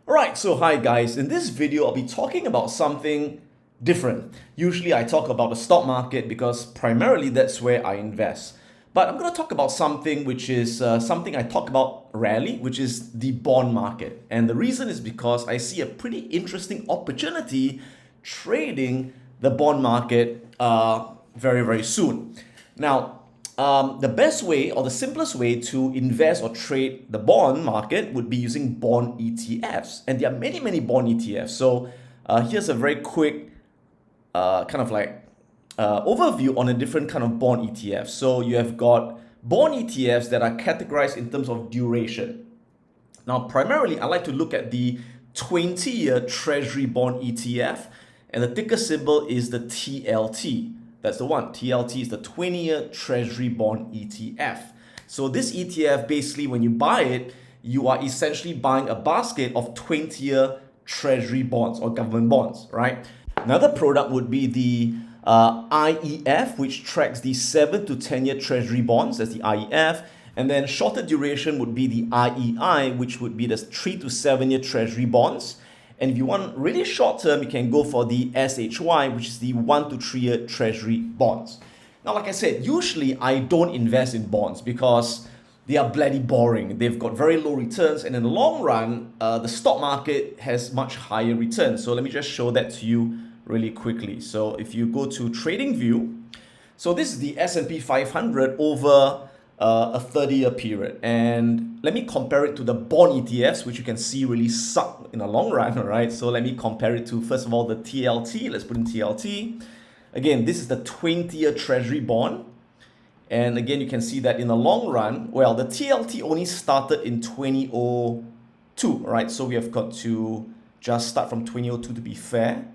Alright, so hi guys. In this video, I'll be talking about something different. Usually I talk about the stock market because primarily that's where I invest. But I'm going to talk about something which is something I talk about rarely, which is the bond market. And the reason is because I see a pretty interesting opportunity trading the bond market very, very soon. Now, the best way or the simplest way to invest or trade the bond market would be using bond ETFs. And there are many, many bond ETFs. So here's a very quick overview on a different kind of bond ETFs. So you have got bond ETFs that are categorized in terms of duration. Now, primarily, I like to look at the 20-year Treasury bond ETF, and the ticker symbol is the TLT. That's the one. TLT is the 20-year Treasury bond ETF. So this ETF, basically, when you buy it, you are essentially buying a basket of 20-year Treasury bonds or government bonds, right? Another product would be the IEF, which tracks the 7 to 10-year Treasury bonds. That's the IEF. And then shorter duration would be the IEI, which would be the 3 to 7-year Treasury bonds. And if you want really short term, you can go for the SHY, which is the 1 to 3-year Treasury bonds. Now, like I said, usually I don't invest in bonds because they are bloody boring. They've got very low returns, and in the long run, the stock market has much higher returns. So let me just show that to you really quickly. So if you go to TradingView, so this is the S&P 500 over a 30-year period. And let me compare it to the bond ETFs, which you can see really suck in the long run, all right? So let me compare it to, first of all, the TLT. Let's put in TLT. Again, this is the 20-year Treasury bond. And again, you can see that in the long run, well, the TLT only started in 2002, right? So we have got to just start from 2002 to be fair,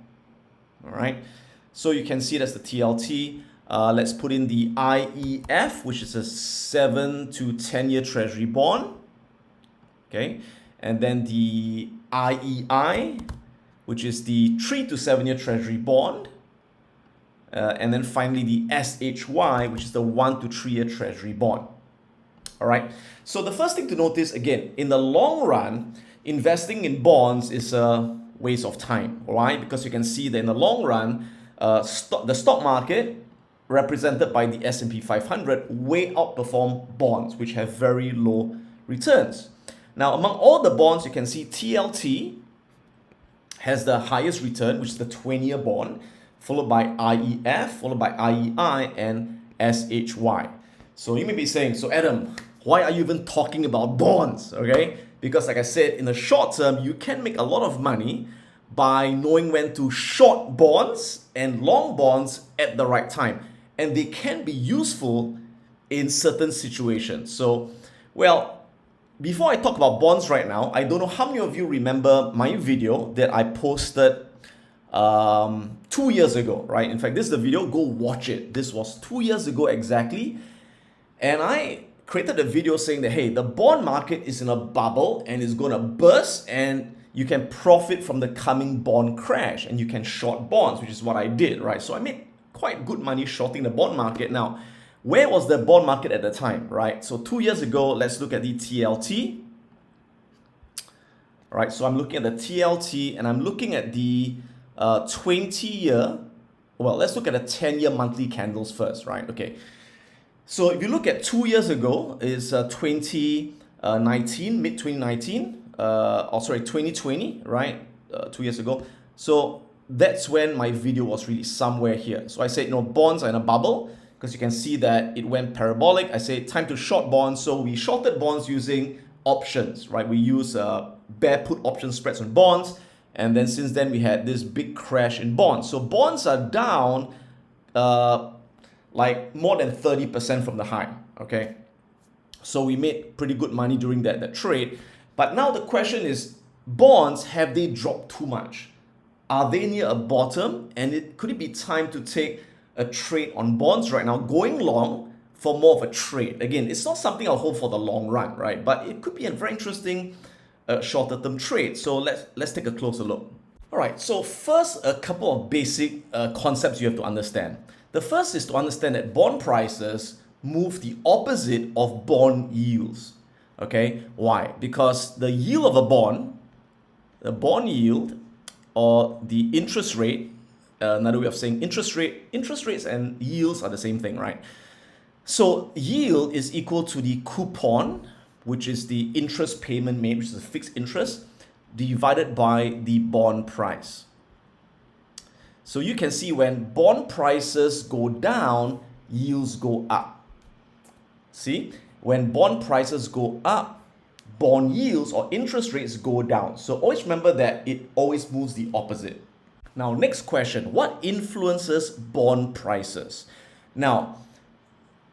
all right? So you can see that's the TLT. Let's put in the IEF, which is a 7 to 10-year Treasury bond. Okay. And then the IEI, which is the 3 to 7-year Treasury bond. And then finally the SHY, which is the 1 to 3-year Treasury bond. All right. So the first thing to notice, again, in the long run, investing in bonds is a waste of time. All right. Because you can see that in the long run, the stock market, represented by the S&P 500, way outperform bonds, which have very low returns. Now, among all the bonds, you can see TLT has the highest return, which is the 20-year bond, followed by IEF, followed by IEI, and SHY. So you may be saying, so Adam, why are you even talking about bonds? Okay, because like I said, in the short term, you can make a lot of money by knowing when to short bonds and long bonds at the right time. And they can be useful in certain situations. So, well, before I talk about bonds right now, I don't know how many of you remember my video that I posted 2 years ago, right? In fact, this is the video, go watch it. This was 2 years ago exactly. And I created a video saying that, hey, the bond market is in a bubble and it's going to burst, and you can profit from the coming bond crash and you can short bonds, which is what I did, right? So I made quite good money shorting the bond market. Now, where was the bond market at the time, right? So 2 years ago, let's look at the TLT. All right, so I'm looking at the TLT and I'm looking at the 20-year, well, let's look at the 10-year monthly candles first, right? Okay. So if you look at 2 years ago, is 2019, mid-2019, 2020, right? 2 years ago. So that's when my video was really somewhere here. So I said, bonds are in a bubble because you can see that it went parabolic. I said, time to short bonds. So we shorted bonds using options, right? We use bear put option spreads on bonds. And then since then, we had this big crash in bonds. So bonds are down like more than 30% from the high, okay? So we made pretty good money during that trade. But now the question is, bonds, have they dropped too much? Are they near a bottom? And could it be time to take a trade on bonds right now, going long for more of a trade? Again, it's not something I'll hold for the long run, right? But it could be a very interesting shorter term trade. So let's take a closer look. All right, so first, a couple of basic concepts you have to understand. The first is to understand that bond prices move the opposite of bond yields. Okay, why? Because the yield of a bond the bond yield or the interest rate, another way of saying interest rates and yields are the same thing, right? So yield is equal to the coupon, which is the interest payment made, which is a fixed interest, divided by the bond price. So you can see when bond prices go down, yields go up. See, when bond prices go up, bond yields or interest rates go down. So always remember that it always moves the opposite. Now, next question, what influences bond prices? Now,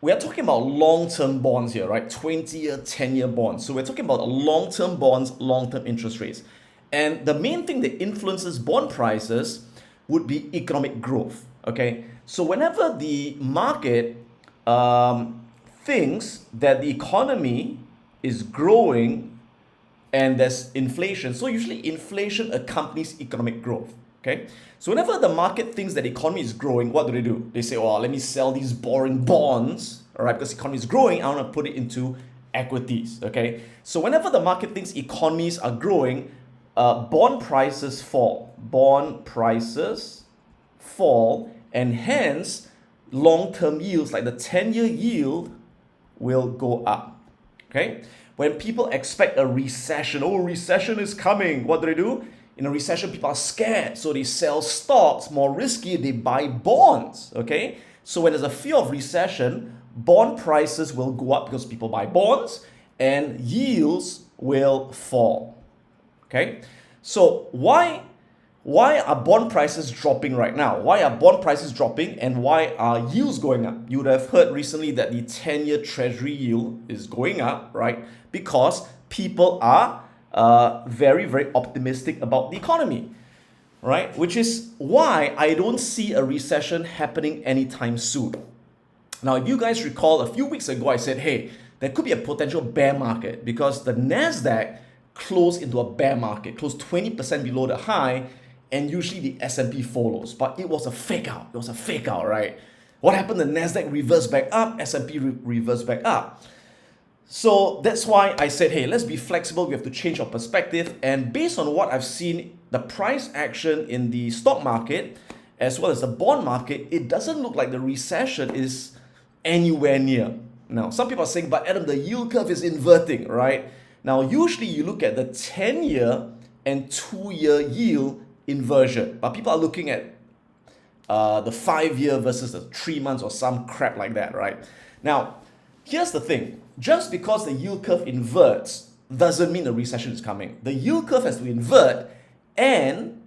we are talking about long-term bonds here, right? 20-year, 10-year bonds. So we're talking about long-term bonds, long-term interest rates. And the main thing that influences bond prices would be economic growth, okay? So whenever the market thinks that the economy is growing and there's inflation, so usually inflation accompanies economic growth, okay? So whenever the market thinks that the economy is growing, what do? They say, oh, let me sell these boring bonds, all right, because the economy is growing, I want to put it into equities, okay? So whenever the market thinks economies are growing, bond prices fall. Bond prices fall, and hence long-term yields like the 10-year yield will go up, okay? When people expect a recession, oh, recession is coming, what do? In a recession, people are scared, so they sell stocks, more risky, they buy bonds, okay? So when there's a fear of recession, bond prices will go up because people buy bonds, and yields will fall, okay? So why are bond prices dropping right now? Why are bond prices dropping and why are yields going up? You would have heard recently that the 10-year treasury yield is going up, right? Because people are very, very optimistic about the economy, right? Which is why I don't see a recession happening anytime soon. Now, if you guys recall, a few weeks ago, I said, hey, there could be a potential bear market because the NASDAQ closed into a bear market, closed 20% below the high, and usually the S&P follows. But it was a fake out. It was a fake out, right? What happened? The NASDAQ reversed back up, S&P reversed back up. So that's why I said, hey, let's be flexible. We have to change our perspective. And based on what I've seen, the price action in the stock market, as well as the bond market, it doesn't look like the recession is anywhere near. Now, some people are saying, but Adam, the yield curve is inverting, right? Now, usually you look at the 10-year and 2-year yield inversion, but people are looking at the 5-year versus the 3 months or some crap like that, right? Now, here's the thing. Just because the yield curve inverts doesn't mean a recession is coming. The yield curve has to invert and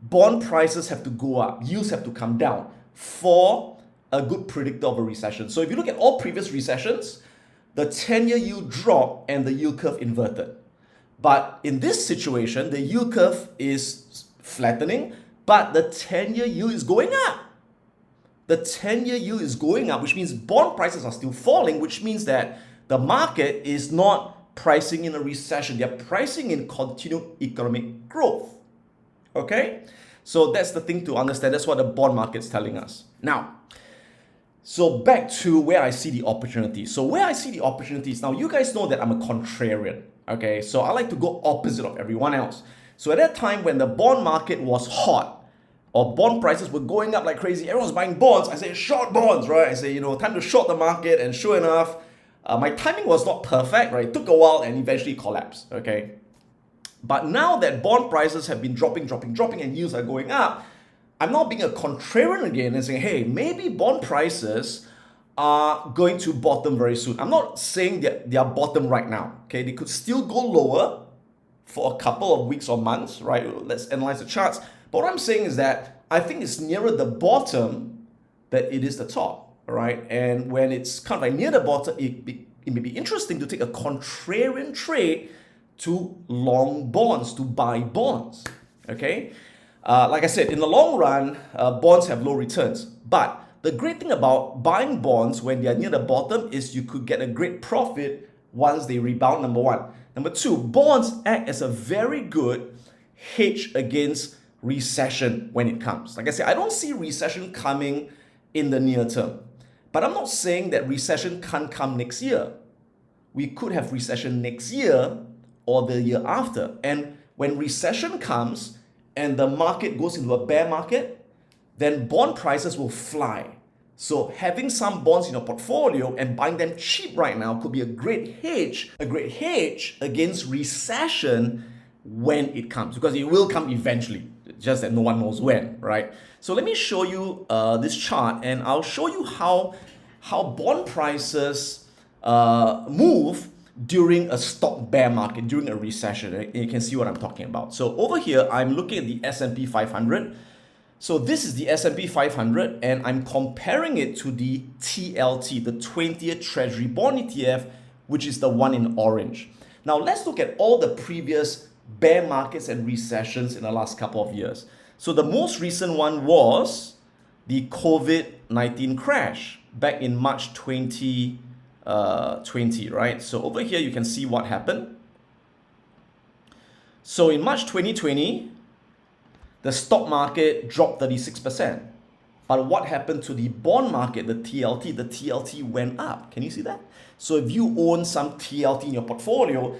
bond prices have to go up. Yields have to come down for a good predictor of a recession. So if you look at all previous recessions, the 10-year yield dropped and the yield curve inverted. But in this situation, the yield curve is flattening, but the 10-year yield is going up. The 10-year yield is going up, which means bond prices are still falling, which means that the market is not pricing in a recession. They're pricing in continued economic growth. Okay? So that's the thing to understand. That's what the bond market's telling us. Now, so back to where I see the opportunities. So where I see the opportunities, now you guys know that I'm a contrarian, okay? So I like to go opposite of everyone else. So at that time when the bond market was hot, or bond prices were going up like crazy, everyone was buying bonds, I say short bonds, right? I say, time to short the market, and sure enough, my timing was not perfect, right? It took a while and eventually collapsed, okay? But now that bond prices have been dropping and yields are going up, I'm now being a contrarian again and saying, hey, maybe bond prices are going to bottom very soon. I'm not saying that they are bottom right now. Okay, they could still go lower for a couple of weeks or months, right? Let's analyze the charts. But what I'm saying is that I think it's nearer the bottom than it is the top, right? And when it's kind of like near the bottom, it may be interesting to take a contrarian trade to long bonds, to buy bonds, okay? Like I said, in the long run, bonds have low returns. But the great thing about buying bonds when they are near the bottom is you could get a great profit once they rebound, number one. Number two, bonds act as a very good hedge against recession when it comes. Like I said, I don't see recession coming in the near term. But I'm not saying that recession can't come next year. We could have recession next year or the year after. And when recession comes and the market goes into a bear market, then bond prices will fly. So having some bonds in your portfolio and buying them cheap right now could be a great hedge against recession when it comes, because it will come eventually, just that no one knows when, right? So let me show you this chart, and I'll show you how bond prices move during a stock bear market, during a recession. And you can see what I'm talking about. So over here, I'm looking at the S&P 500. So this is the S&P 500, and I'm comparing it to the TLT, the 20-year Treasury Bond ETF, which is the one in orange. Now let's look at all the previous bear markets and recessions in the last couple of years. So the most recent one was the COVID-19 crash back in March 2020, right? So over here you can see what happened. So in March 2020, the stock market dropped 36%. But what happened to the bond market, the TLT? The TLT went up. Can you see that? So if you own some TLT in your portfolio,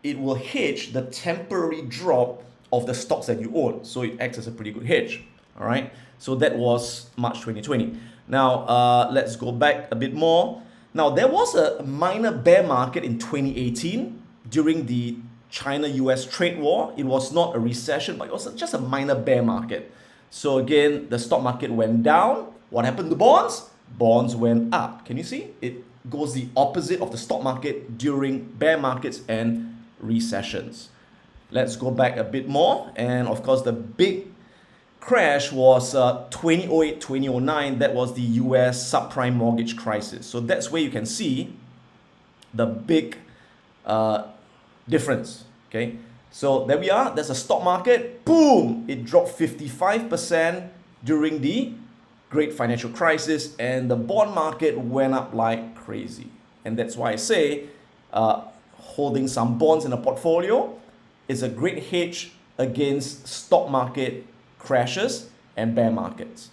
it will hedge the temporary drop of the stocks that you own. So it acts as a pretty good hedge. All right. So that was March 2020. Now let's go back a bit more. Now there was a minor bear market in 2018 during the China-US trade war. It was not a recession, but it was just a minor bear market. So again, the stock market went down. What happened to bonds? Bonds went up. Can you see? It goes the opposite of the stock market during bear markets and recessions. Let's go back a bit more. And of course, the big crash was 2008, 2009. That was the US subprime mortgage crisis. So that's where you can see the big difference. Okay, so there we are. There's a stock market. Boom! It dropped 55% during the great financial crisis, and the bond market went up like crazy. And that's why I say holding some bonds in a portfolio is a great hedge against stock market crashes and bear markets.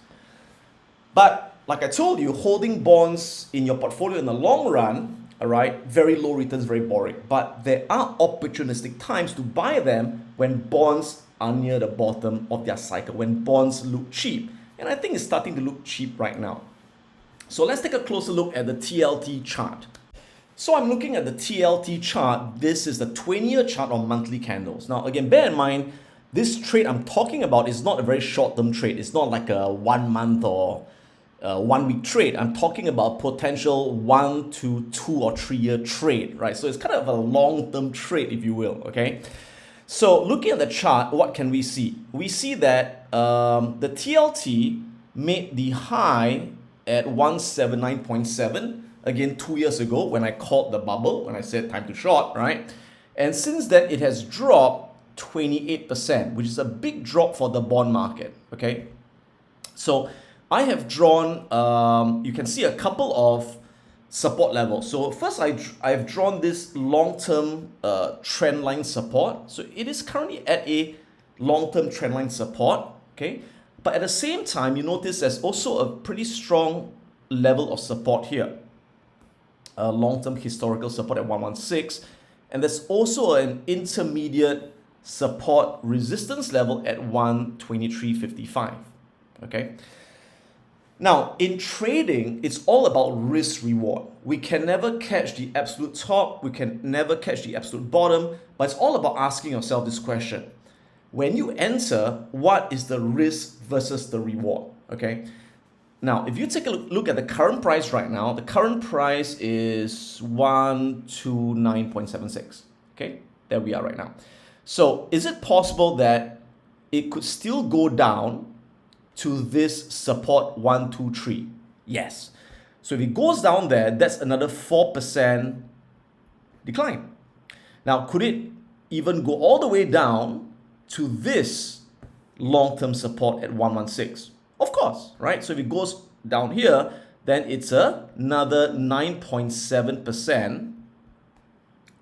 But like I told you, holding bonds in your portfolio in the long run, all right, very low returns, very boring. But there are opportunistic times to buy them when bonds are near the bottom of their cycle, when bonds look cheap. And I think it's starting to look cheap right now. So let's take a closer look at the TLT chart. So I'm looking at the TLT chart. This is the 20-year chart on monthly candles. Now, again, bear in mind, this trade I'm talking about is not a very short-term trade. It's not like a 1 month or 1 week trade. I'm talking about potential 1 to 2 or 3 year trade, right? So it's kind of a long-term trade, if you will, okay? So looking at the chart, what can we see? We see that the TLT made the high at 179.7, again 2 years ago when I called the bubble, when I said time to short, right? And since then, it has dropped 28%, which is a big drop for the bond market, okay? So I have drawn, you can see a couple of support levels. So first, I've drawn this long-term trend line support. So it is currently at a long-term trend line support, okay? But at the same time, you notice there's also a pretty strong level of support here. Long-term historical support at 116. And there's also an intermediate support resistance level at 123.55, okay? Now, in trading, it's all about risk reward. We can never catch the absolute top, we can never catch the absolute bottom, but it's all about asking yourself this question. When you enter, what is the risk versus the reward? Okay. Now, if you take a look at the current price right now, the current price is 129.76. Okay, there we are right now. So is it possible that it could still go down to this support 123? Yes. So if it goes down there, that's another 4% decline. Now, could it even go all the way down to this long-term support at 116? Of course, right? So if it goes down here, then it's another 9.7%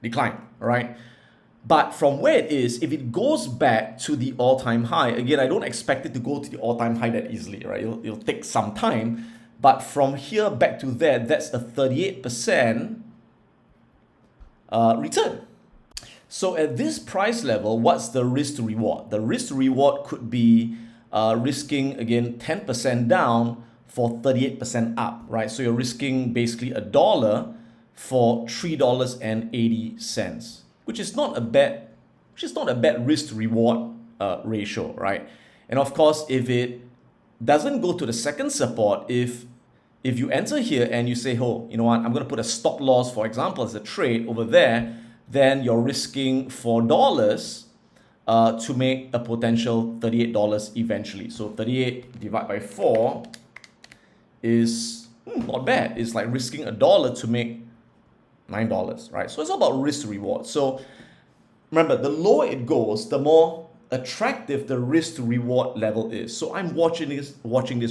decline, right? But from where it is, if it goes back to the all-time high, again, I don't expect it to go to the all-time high that easily, right? It'll take some time. But from here back to there, that's a 38% return. So at this price level, what's the risk to reward? The risk to reward could be risking, again, 10% down for 38% up, right? So you're risking basically $1 for $3.80, which is not a bad risk to reward ratio, right? And of course, if it doesn't go to the second support, if you enter here and you say, oh, you know what, I'm going to put a stop loss, for example, as a trade over there, then you're risking $4 to make a potential $38 eventually. So 38 divided by 4 is not bad. It's like risking $1 to make $9, right? So it's all about risk to reward. So remember, the lower it goes, the more attractive the risk to reward level is. So I'm watching this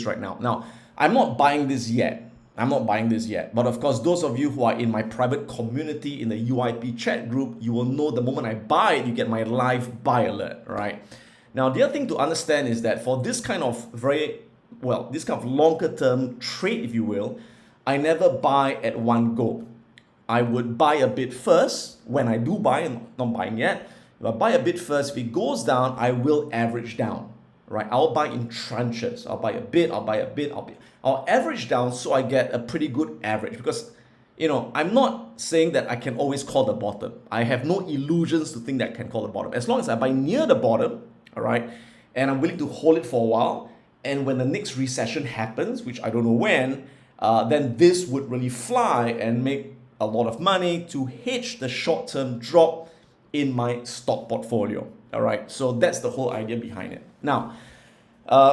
right now. Now, I'm not buying this yet. But of course, those of you who are in my private community in the UIP chat group, you will know the moment I buy it, you get my live buy alert, right? Now, the other thing to understand is that for this kind of this kind of longer term trade, if you will, I never buy at one go. I would buy a bit first. When I do buy, I'm not buying yet. If I buy a bit first, if it goes down, I will average down, right? I'll buy in tranches. I'll buy a bit, I'll average down so I get a pretty good average, because, you know, I'm not saying that I can always call the bottom. I have no illusions to think that I can call the bottom. As long as I buy near the bottom, all right, and I'm willing to hold it for a while, and when the next recession happens, which I don't know when, then this would really fly and make a lot of money to hedge the short-term drop in my stock portfolio. All right, so that's the whole idea behind it. Now,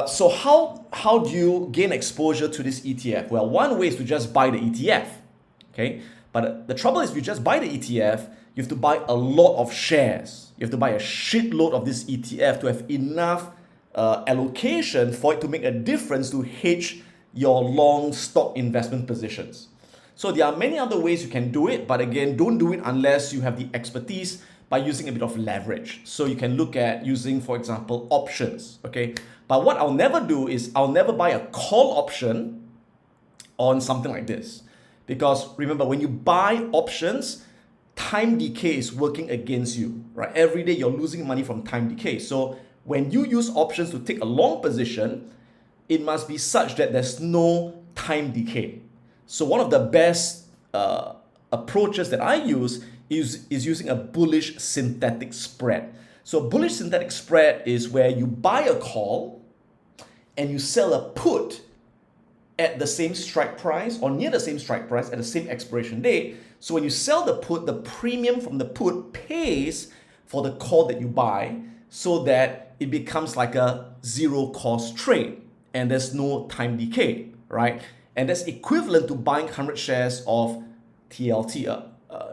so how do you gain exposure to this ETF? Well, one way is to just buy the ETF, okay? But the trouble is, if you just buy the ETF, you have to buy a lot of shares. You have to buy a shitload of this ETF to have enough allocation for it to make a difference to hedge your long stock investment positions. So there are many other ways you can do it, but again, don't do it unless you have the expertise by using a bit of leverage. So you can look at using, for example, options, okay? But what I'll never do is I'll never buy a call option on something like this. Because remember, when you buy options, time decay is working against you, right? Every day you're losing money from time decay. So when you use options to take a long position, it must be such that there's no time decay. So one of the best approaches that I use is using a bullish synthetic spread. So bullish synthetic spread is where you buy a call and you sell a put at the same strike price or near the same strike price at the same expiration date. So when you sell the put, the premium from the put pays for the call that you buy, so that it becomes like a zero cost trade and there's no time decay, right? And that's equivalent to buying 100 shares of TLT.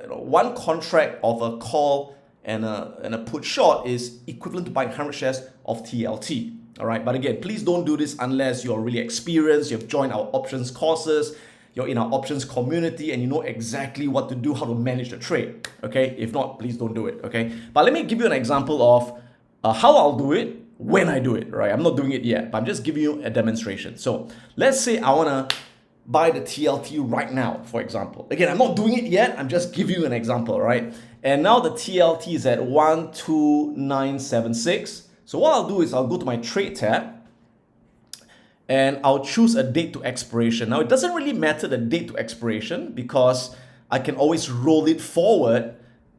One contract of a call and a put short is equivalent to buying 100 shares of TLT. All right, but again, please don't do this unless you're really experienced, you've joined our options courses, you're in our options community, and you know exactly what to do, how to manage the trade. Okay, if not, please don't do it. Okay, but let me give you an example of how I'll do it when I do it. Right, I'm not doing it yet, but I'm just giving you a demonstration. So let's say I wanna buy the TLT right now, for example. Again, I'm not doing it yet, I'm just giving you an example, right? And now the TLT is at 12976. So what I'll do is I'll go to my trade tab and I'll choose a date to expiration. Now it doesn't really matter the date to expiration because I can always roll it forward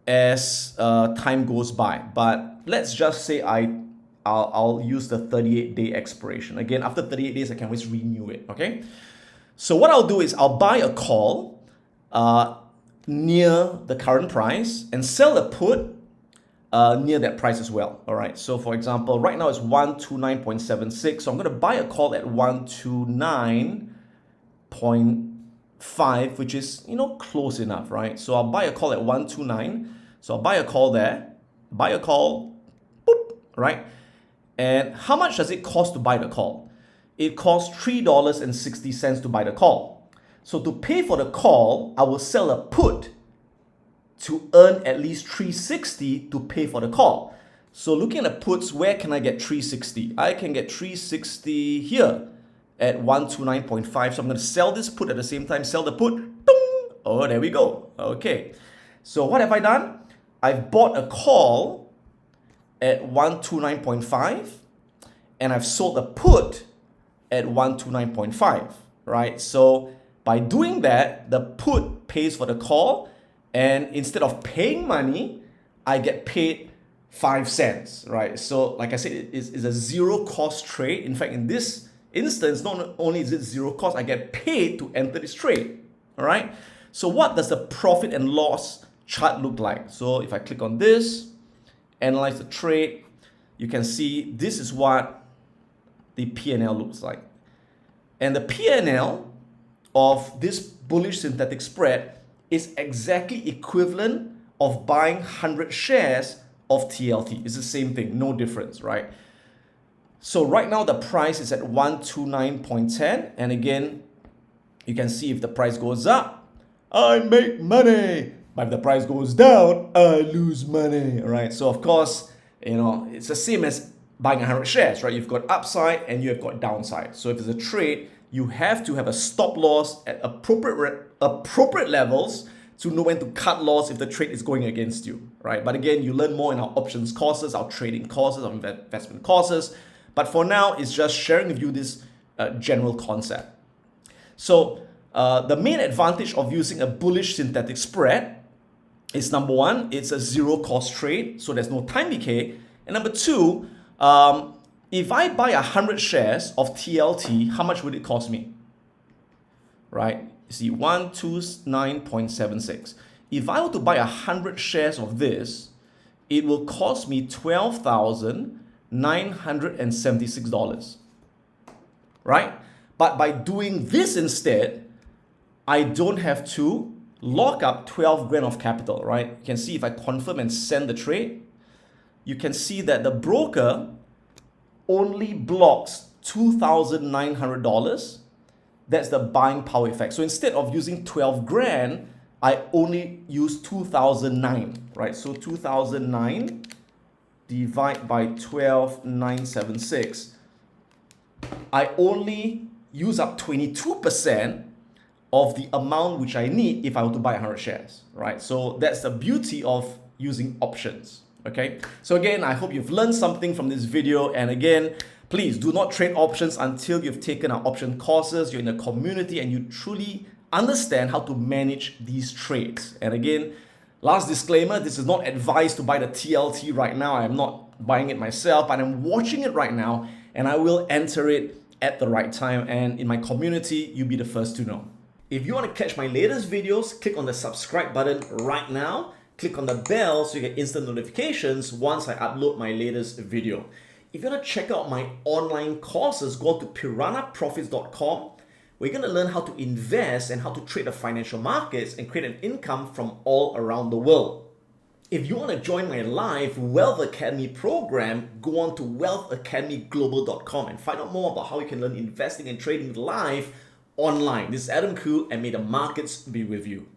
as time goes by. But let's just say I'll use the 38-day expiration. Again, after 38 days, I can always renew it, okay? So what I'll do is I'll buy a call near the current price and sell a put near that price as well. All right. So for example, right now it's 129.76. So I'm going to buy a call at 129.5, which is, close enough, right? So I'll buy a call at 129. So I'll buy a call there, buy a call, boop, right? And how much does it cost to buy the call? It costs $3.60 to buy the call. So to pay for the call, I will sell a put to earn at least $360 to pay for the call. So looking at puts, where can I get $360? I can get $360 here at 129.5. So I'm going to sell this put at the same time, sell the put. Dong! Oh, there we go. Okay. So what have I done? I've bought a call at 129.5 and I've sold a put at 129.5, right? So by doing that, the put pays for the call, and instead of paying money, I get paid 5 cents, right? So like I said, it's a zero cost trade. In fact, in this instance, not only is it zero cost, I get paid to enter this trade, all right? So what does the profit and loss chart look like? So if I click on this, analyze the trade, you can see this is what the P&L looks like. And the P&L of this bullish synthetic spread is exactly equivalent of buying 100 shares of TLT. It's the same thing, no difference, right? So right now the price is at 129.10, and again, you can see if the price goes up, I make money. But if the price goes down, I lose money, right? So of course, it's the same as buying 100 shares, right? You've got upside and you have got downside. So if it's a trade, you have to have a stop loss at appropriate levels to know when to cut loss if the trade is going against you, right? But again, you learn more in our options courses, our trading courses, our investment courses. But for now, it's just sharing with you this general concept. So the main advantage of using a bullish synthetic spread is, number one, it's a zero cost trade, so there's no time decay. And number two, if I buy 100 shares of TLT, how much would it cost me? Right? You see, 129.76. If I were to buy 100 shares of this, it will cost me $12,976. Right? But by doing this instead, I don't have to lock up 12 grand of capital, right? You can see if I confirm and send the trade, you can see that the broker only blocks $2,900. That's the buying power effect. So instead of using 12 grand, I only use 2,009, right? So 2,009 divide by 12,976. I only use up 22% of the amount which I need if I were to buy 100 shares, right? So that's the beauty of using options, okay? So again, I hope you've learned something from this video. And again, please do not trade options until you've taken our option courses, you're in a community, and you truly understand how to manage these trades. And again, last disclaimer, this is not advice to buy the TLT right now. I am not buying it myself, but I'm watching it right now, and I will enter it at the right time. And in my community, you'll be the first to know. If you want to catch my latest videos, click on the subscribe button right now. Click on the bell so you get instant notifications once I upload my latest video. If you want to check out my online courses, go to piranhaprofits.com. We're going to learn how to invest and how to trade the financial markets and create an income from all around the world. If you want to join my live Wealth Academy program, go on to wealthacademyglobal.com and find out more about how you can learn investing and trading live online. This is Adam Khoo, and may the markets be with you.